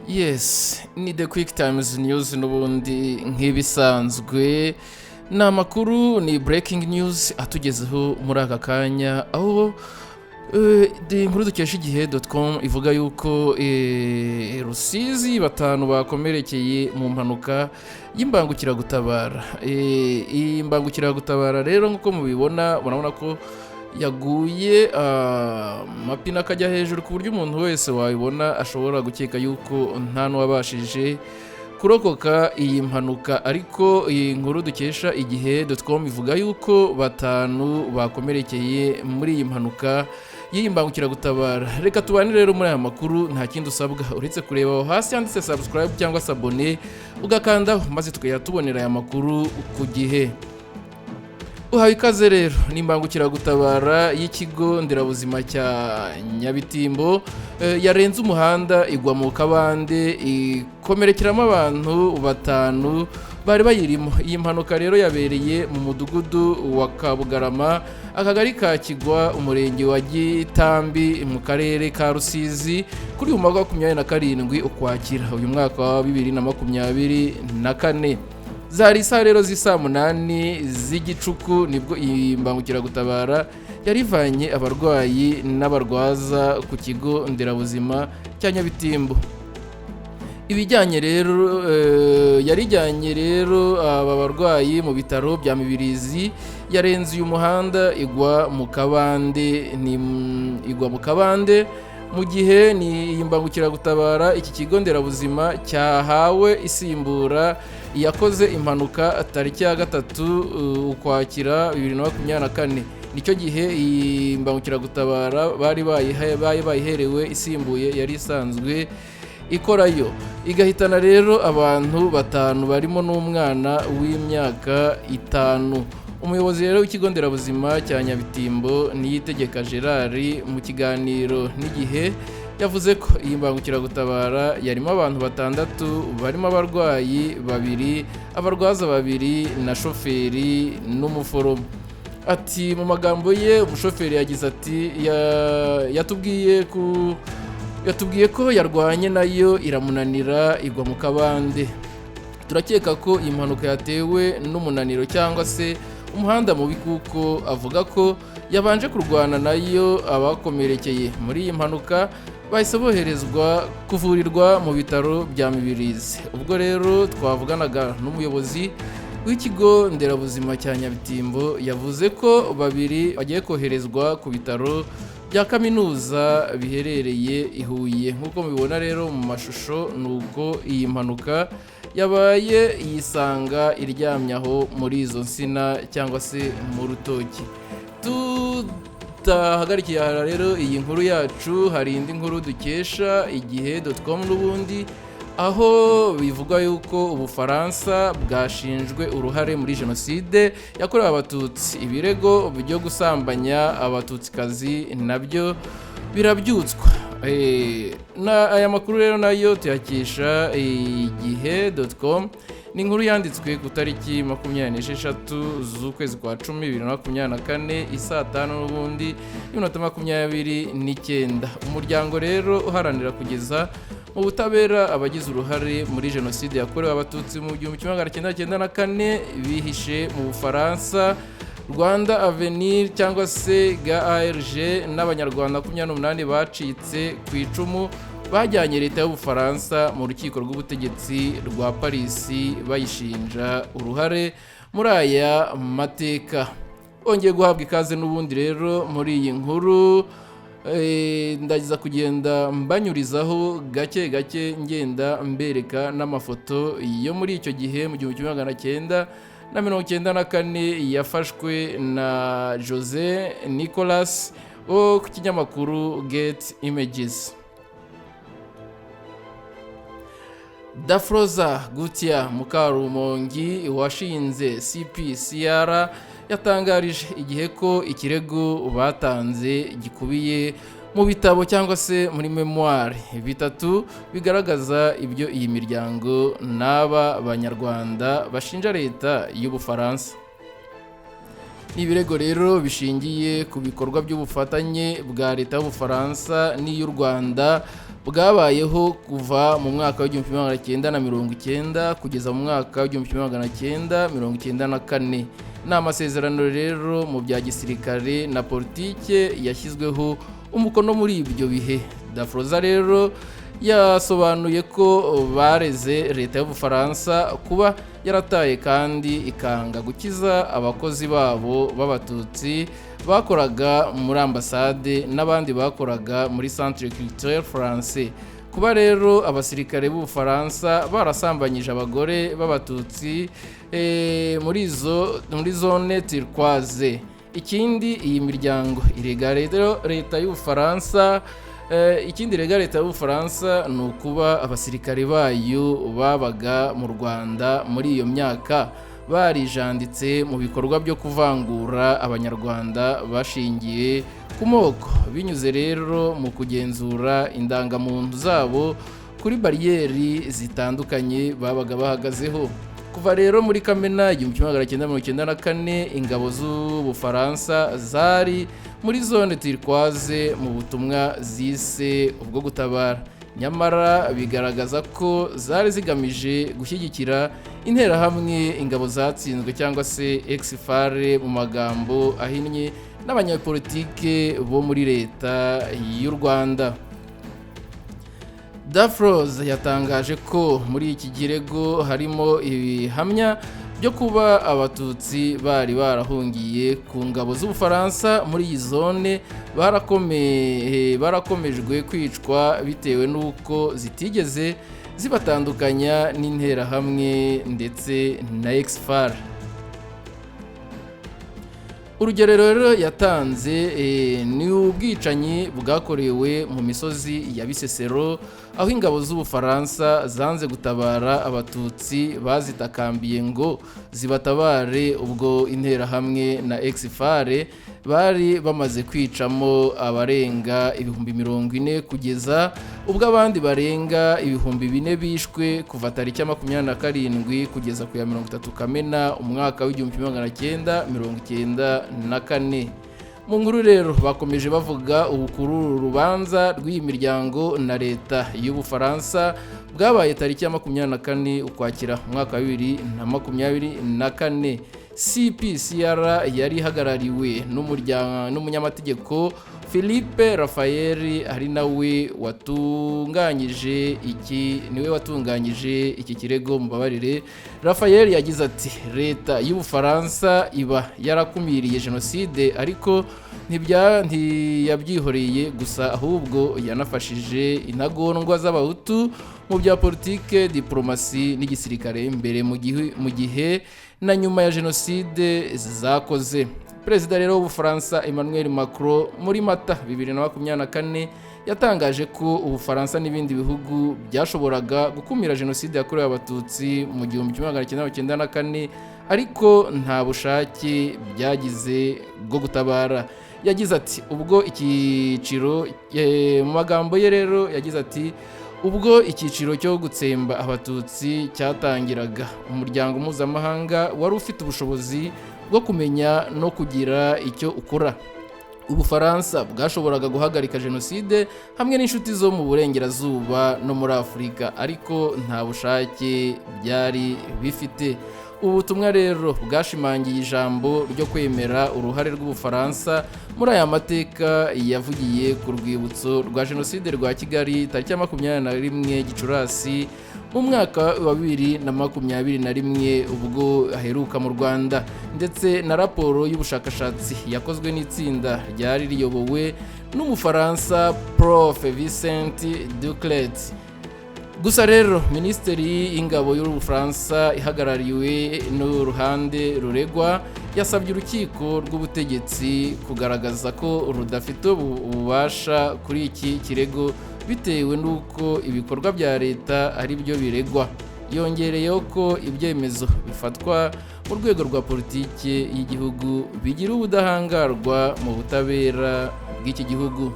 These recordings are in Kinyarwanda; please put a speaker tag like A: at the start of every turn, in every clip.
A: Yes, ni The Quick Times News n'ubundi nk'ibisanzwe. Ni amakuru, ni breaking news atugezeho muri aka kanya, aho inkuru dukesha igihe.com ivuga yuko Rusizi batanu bakomerekeye mu mpanuka y'imbangukiragutabara. Iyi mbangukiragutabara rero nk'uko mubibona, murabona ko yaguye amapine akajya hejuru ku buryo umuntu wese wayibona ashobora gukeka yuko nta n'uwabashije kurokoka iyi mpanuka. Ariko iyi nkuru dukesha igihe.com ivuga yuko batanu bakomerekeye muri iyi mpanuka y'iyi mbangukiragutabara. Reka tubane rero muri aya makuru, nta kindi usabwa uretse kureba aho hasi handitse subscribe cyangwa se abone, ugakandaho maze tukajya tubonera aya makuru ku gihe. Uhawe ikaze rero, ni imbangukiragutabara y'ikigo nderabuzima cya Nyabitimbo yarenze umuhanda igwa mu kabande, ikomerekeramo abantu batanu bari bayirimo. Iyi mpanuka rero yabereye mu mudugudu wa Kabugarama, akagari ka Kigwa, umurenge wa Gitambi, mu karere ka Rusizi, kuri uyu mwaka wa 27 Ukwakira uyu mwaka wa 2024. Zari isaha rero z'isa 8 z'igicuku nibwo iyi mbangukiragutabara yarivanye abarwayi n'abarwaza ku kigo nderabuzima cya Nyabitimbo. Yarijyanye rero aba barwayi mu bitaro bya Mibirizi, yarenze uyu muhanda igwa mu kabande. Mu gihe ni imbangukiragutabara iki kigo nderabuzima cyahawe isimbura yakoze impanuka tariki ya 3 Ukwakira 2024. Nicyo gihe iyi mbangukiragutabara bari bayiherewe isimbuye yari isanzwe ikorayo, igahitana rero abantu batanu barimo n'umwana w'imyaka 5. Umuyobozi rero w'ikigo nderabuzima cya Nyabitimbo Niyitegeka Gerard mu kiganiro n'igihe yavuze ko iyi mbangukiragutabara yarimo abantu 6 barimo abarwayi 2, abarwaza 2 na shoferi n'umuforomo. Ati mu magambo ye, umushoferi yagize ati yatubwiye ko yarwanye nayo iramunanira igwa mu kabande. Turakeka ko iyi mpanuka yatewe n'umunaniro cyangwa se umuhanda mubi, kuko avuga ko yabanje kurwana nayo. Abakomerekeye muri iyi mpanuka bahise boherezwa kuvurirwa mu bitaro bya Mibirizi. Ubwo rero twavuganaga n'umuyobozi w'ikigo nderabuzima cya Nyabitimbo, yavuze ko 2 bagiye koherezwa ku bitaro bya kaminuza biherereye i Huye. Nk'uko mubibona rero mu mashusho, nuko iyi mpanuka yabaye yisanga iryamye aho muri izo nsina cyangwa se mu rutoki. Tutahagarikiye aha rero iyi nkuru yacu, hari indi nkuru dukesha igihe.com n'ubundi, aho bivuga yuko Ubufaransa bwashinjwe uruhare muri jenoside yakorewe Abatutsi. Ibirego byo gusambanya Abatutsikazi nabyo birabyutswa. Aya makuru rero nayo tuyakesha igihe.com. Ni inkuru yanditswe ku tariki 26 z'ukwezi kwa 10 2024 isaa 5 n'ubundi 29. Umuryango rero uharanira kugeza mu butabera abagize uruhare muri jenoside yakorewe Abatutsi mu 1994 bihishe mu Bufaransa, Rwanda Avenir cyangwa se GARG n'Abanyarwanda 28 bacitse ku icumu bajyanye leta y'Ubufaransa mu rukiko rw'ubutegetsi rwa Paris bayishinja uruhare muri aya mateka. Ongeye guhabwa ikaze n'ubundi rero muri iyi nkuru. Ndagiza kugenda mbanyurizaho gake gake ngenda mbereka n'amafoto yo muri icyo gihe mu 1994 yafashwe na Jose Nicolas wo ku kinyamakuru Get Images. Dafroza Gutia Mukarumongi washinze CPCR yatangarije igihe ko ikirego batanze gikubiye mu bitabo cyangwa se muri memoire 3 bigaragaza ibyo iyi miryango n'aba banyarwanda bashinja leta y'Ubufaransa. Ibirego rero bishingiye ku bikorwa by'ubufatanye bwa leta y'Ubufaransa n'iy'u Rwanda bwabayeho kuva mu mwaka w'igihumbi kimwe magana cyenda na mirongo icyenda kugeza mu mwaka w'igihumbi kimwe magana cyenda mirongo icyenda na kane. Ni amasezerano rero mu bya gisirikare na politike yashyizweho umukono muri ibyo bihe. Dafroza rero yasobanuye ko bareze leta y'Ubufaransa kuba yarataye kandi ikanga gukiza abakozi babo b'abatutsi bakoraga muri ambasade n'abandi bakoraga muri Centre Culturel Français. Kuba rero abasirikare b'Ubufaransa barasambanyije abagore b'abatutsi muri zone turquoise. Ikindi iyi miryango irega leta y'Ubufaransa leta y'Ubufaransa ni ukuba abasirikare bayo babaga mu Rwanda muri iyo myaka barijanditse mu bikorwa byo kuvangura abanyarwanda bashingiye ku moko, binyuze rero mu kugenzura indangamuntu zabo kuri bariyeri zitandukanye babaga bahagazeho. Kuva rero muri Kamena 1994 ingabo z'Ubufaransa zari muri zone turquoise mu butumwa zise ubwo gutabara, nyamara bigaragaza ko zari zigamije gushyigikira interahamwe ingabo zatsinzwe cyangwa se ex-FARE mu magambo ahinnye n'abanyapolitike bo muri leta y'u Rwanda. Dafroza yatangaje ko muri iki kirego harimo ibihamya byo kuba abatutsi bari barahungiye ku ngabo z'Ubufaransa muri iyi zone barakomejwe kwicwa bitewe n'uko zitigeze zibatandukanya n'interahamwe ndetse na ex-FARE. Urugero rero yatanze ni ubwicanyi bwakorewe mu misozi ya Bisesero, aho ingabo z'Ubufaransa zanze gutabara abatutsi bazitakambiye ngo zibatabare ubwo interahamwe na ex-FARE bari bamaze kwicamo abarenga 40,000 kugeza ubwo abandi barenga 4,000 bishwe kuva tariki 27 kugeza ku ya 30 Kamena umwaka w'1994. Mu nkuru rero bakomeje bavuga ubukuru rubanza rw'iyi miryango na leta y'Ubufaransa bwabaye tariki ya 24 Ukwakira umwaka wa 2024. CPCR yari hagarariwe n'umunyamategeko Philippe Raphael, ari nawe watunganyije iki kirego. Mubabarire, Raphael yagize ati leta y'Ubufaransa iba yarakumiriye jenoside ariko ntiyabyihoreye gusa, ahubwo yanafashije intagondwa z'abahutu mu bya politike, diplomasi n'igisirikare mbere mu gihe na nyuma ya jenoside zakoze. Perezida rero w'Ubufaransa Emmanuel Macron muri Mata 2024 yatangaje ko Ubufaransa n'ibindi bihugu byashoboraga gukumira jenoside yakorewe abatutsi mu 1994 ariko nta bushake byagize bwo gutabara. Yagize ati ubwo icyiciro mu magambo ye rero yagize ati ubwo icyiciro cyo gutsemba abatutsi cyatangiraga, umuryango mpuzamahanga wari ufite ubushobozi bwo kumenya no kugira icyo ukora. Ubufaransa bwashoboraga guhagarika jenoside hamwe n'inshuti zo mu burengerazuba no muri Afurika, ariko nta bushake byari bifite. Ubutumwa rero bwashimangiye ijambo ryo kwemera uruhare rw'Ubufaransa muri aya mateka yavugiye ku rwibutso rwa jenoside rwa Kigali tariki ya 21 Gicurasi mu mwaka wa 2021 ubwo aheruka mu Rwanda, ndetse na raporo y'ubushakashatsi yakozwe n'itsinda ryari riyobowe n'Umufaransa Prof Vincent Duclet. Gusa rero Minisiteri y'Ingabo y'Ubufaransa ihagarariwe n'uruhande ruregwa yasabye urukiko rw'ubutegetsi kugaragaza ko rudafite ububasha kuri iki kirego bitewe n'uko ibikorwa bya leta ari byo biregwa. Yongereyeho ko ibyemezo bifatwa mu rwego rwa politike y'igihugu bigira ubudahangarwa mu butabera bw'iki gihugu.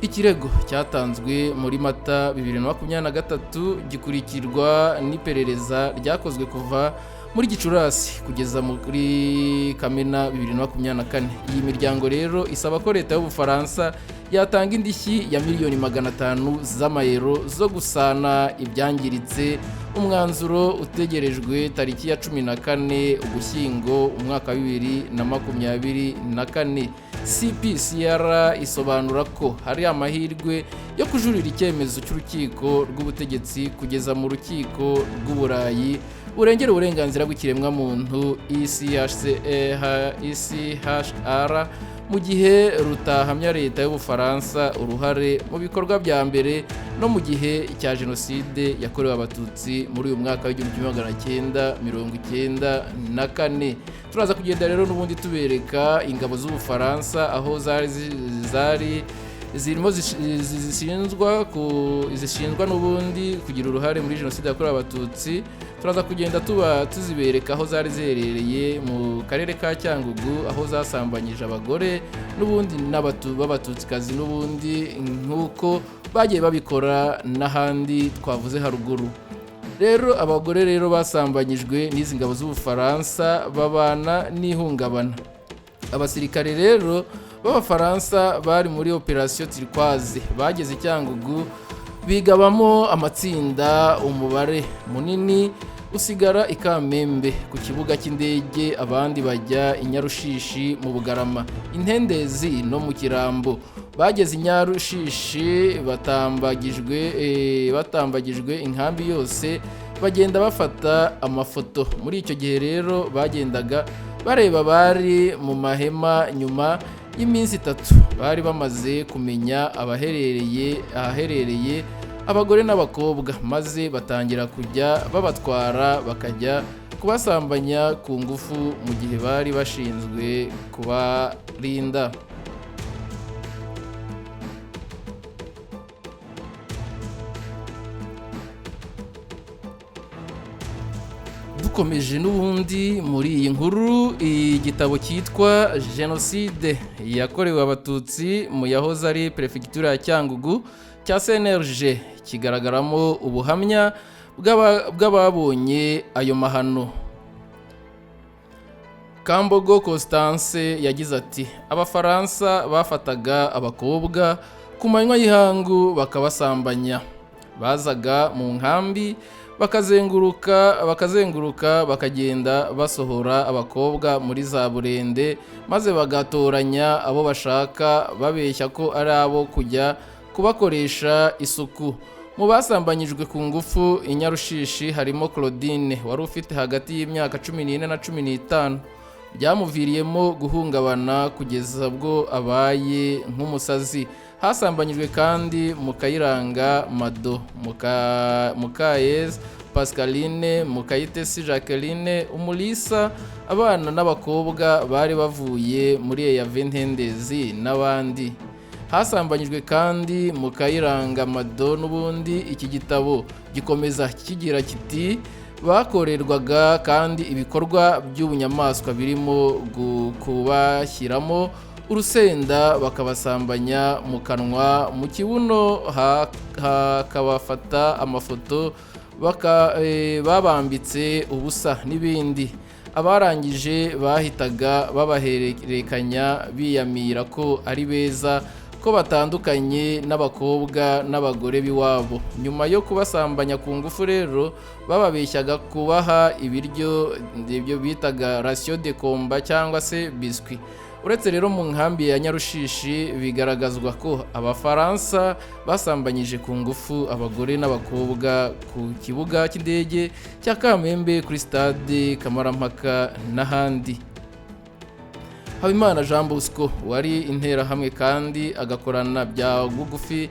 A: Ikirego cyatanzwe muri Mata 2023 gikurikirwa n'iperereza ryakozwe kuva muri Gicurasi kugeza muri Kamena 2024. Iyi miryango rero isaba ko leta y'Ubufaransa yatanga indishyi ya miliyoni 500 z'amayero zo gusana ibyangiritse. Umwanzuro utegerejwe tariki ya 14 Ugushyingo umwaka wa 2024. CPCR isobanura ko hari amahirwe yo kujurira icyemezo cy'urukiko rw'ubutegetsi kugeza mu rukiko rw'Uburayi urengera uburenganzira bw'ikiremwa muntu ECHR mu gihe rutahamya leta y'Ubufaransa uruhare mu bikorwa bya mbere no mu gihe cya jenoside yakorewe abatutsi muri uyu mwaka w'1994. Turaza kugenda rero n'ubundi tubereka ingabo z'Ubufaransa aho zirimo zishinjwa n'ubundi kugira uruhare muri jenoside yakorewe abatutsi. Turaza kugenda tuzibereka aho zari ziherereye mu karere ka Cyangugu, aho zasambanyije abagore n'ubundi b'abatutsikazi n'ubundi nk'uko bagiye babikora n'ahandi twavuze haruguru. Rero abagore rero basambanyijwe n'izi ngabo z'Ubufaransa babana n'ihungabana. Abasirikare rero b'Abafaransa bari muri operation Turquoise bageze Cyangugu bigabamo amatsinda, umubare munini usigara i Kamembe ku kibuga cy'indege, abandi bajya i Nyarushishi mu Bugarama, Intendezi no mu Kirambo. Bageze i Nyarushishi batambagijwe inkambi yose, bagenda bafata amafoto. Muri icyo gihe rero bagendaga bareba bari mu mahema. Nyuma y'iminsi 3 bari bamaze kumenya ahaherereye abagore n'abakobwa, maze batangira kujya babatwara bakajya kubasambanya ku ngufu mu gihe bari bashinzwe kubarinda. Dukomeje n'ubundi muri iyi nkuru, igitabo cyitwa Jenoside yakorewe abatutsi mu yahoze ari Perefegitura ya Cyangugu cya CNRG kigaragaramo ubuhamya bw'ababonye ayo mahano. Kambogo Constance yagize ati Abafaransa bafataga abakobwa ku manywa y'ihangu bakabasambanya, bazaga mu nkambi bakazenguruka bakagenda basohora abakobwa muri za burende, maze bagatoranya abo bashaka babeshya ko ari abo kujya kubakoresha isuku. Mu basambanyijwe ku ngufu i Nyarushishi harimo Claudine wari ufite hagati y'imyaka 14 na 15. Byamuviriyemo guhungabana kugeza bwo abaye nk'umusazi. Hasambanyijwe kandi Mukayiranga Mado, Mukayez Pascaline, Mukayitesi Jacqueline, Umulisa, abana n'abakobwa bari bavuye muri Eyave Ntendezi n'abandi. Hasambanyijwe kandi Mukayiranga Mado n'ubundi. Iki gitabo gikomeza kigira kiti bakorerwaga kandi ibikorwa by'ubunyamaswa birimo kubashyiramo urusenda bakabasambanya mu kanwa, mu kibuno hakabafata amafoto babambitse ubusa n'ibindi. Abarangije bahitaga babahererekanya biyamira ko ari beza, ko batandukanye n'abakobwa n'abagore biwabo. Nyuma yo kubasambanya ku ngufu rero bababeshyaga kubaha ibiryo bitaga ration de combat cyangwa se biscuit. Uretse rero mu nkambi ya Nyarushishi bigaragazwa ko Abafaransa basambanyije ku ngufu abagore n'abakobwa ku kibuga cy'indege cya Kamembe, kuri stade Kamarampaka n'ahandi. Habimana Jean Bosco wari interahamwe kandi agakorana bya bugufi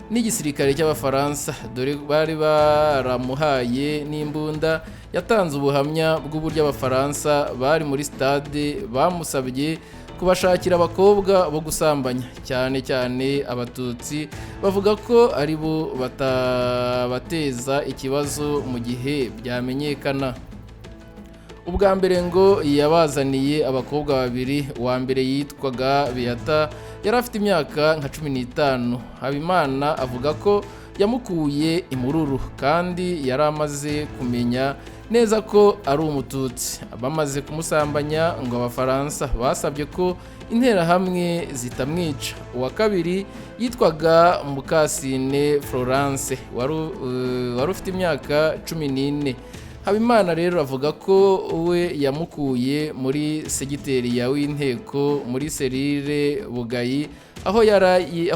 A: n'igisirikare cy'Abafaransa, dore bari baramuhaye n'imbunda, yatanze ubuhamya bw'uburyo Abafaransa bari muri stade bamusabye kubashakira abakobwa bo gusambanya, cyane cyane Abatutsi, bavuga ko ari bo batabateza ikibazo mu gihe byamenyekana. Ubwa mbere ngo yabazaniye abakobwa babiri, uwa mbere yitwaga Beata yari afite imyaka nka 15. Habimana avuga ko yamukuye imururu kandi yari amaze kumenya neza ko ari umututsi. Bamaze kumusambanya ngo Abafaransa basabye ko interahamwe zitamwica. Uwa kabiri yitwaga Mukasine Florence wari ufite imyaka 14. Habimana rero avuga ko we yamukuye muri segiteri ya w'inteko muri serire Bugayi aho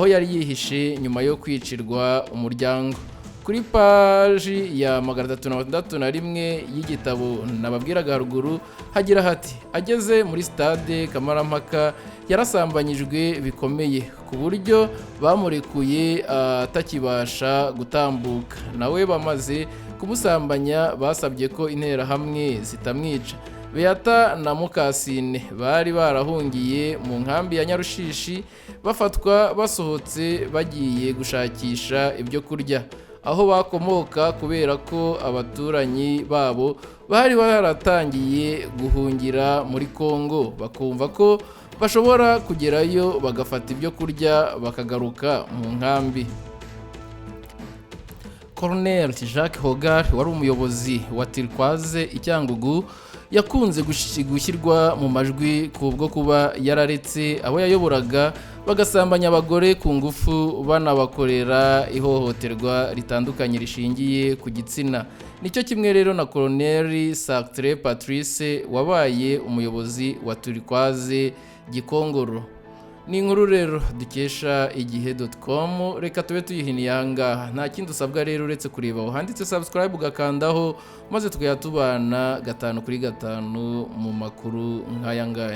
A: yari yihishe nyuma yo kwicirwa umuryango. Kuri paji ya 361 y'igitabo nababwiraga haruguru hagira hati ageze muri stade Kamarampaka yarasambanyijwe bikomeye ku buryo bamurekuye atakibasha gutambuka. Nawe bamaze kumusambanya basabye ko interahamwe zitamwica. Beata na Mukasine bari barahungiye mu nkambi ya Nyarushishi bafatwa basohotse bagiye gushakisha ibyo kurya aho bakomoka kubera ko abaturanyi babo bari baratangiye guhungira muri Kongo bakumva ko bashobora kugerayo bagafata ibyo kurya bakagaruka mu nkambi. Colonel Jacques Hogar wari umuyobozi wa Turquoise Icyangugu yakunze gushyirwa mu majwi kubwo kuba yararetse abo yayoboraga bagasambanya abagore ku ngufu banabakorera ihohoterwa ritandukanye rishingiye ku gitsina. Nicyo kimwe rero na Colonel Sartre Patrice wabaye umuyobozi wa Turquoise Gikongoro. Ni inkuru rero dukesha igihe.com. Reka tube tuyihiniye ahangaha. Nta kindi usabwa rero uretse kureba aho handitse subscribe ugakandaho maze tukajya tubana 5 kuri 5 mu makuru nk'aya ngaya.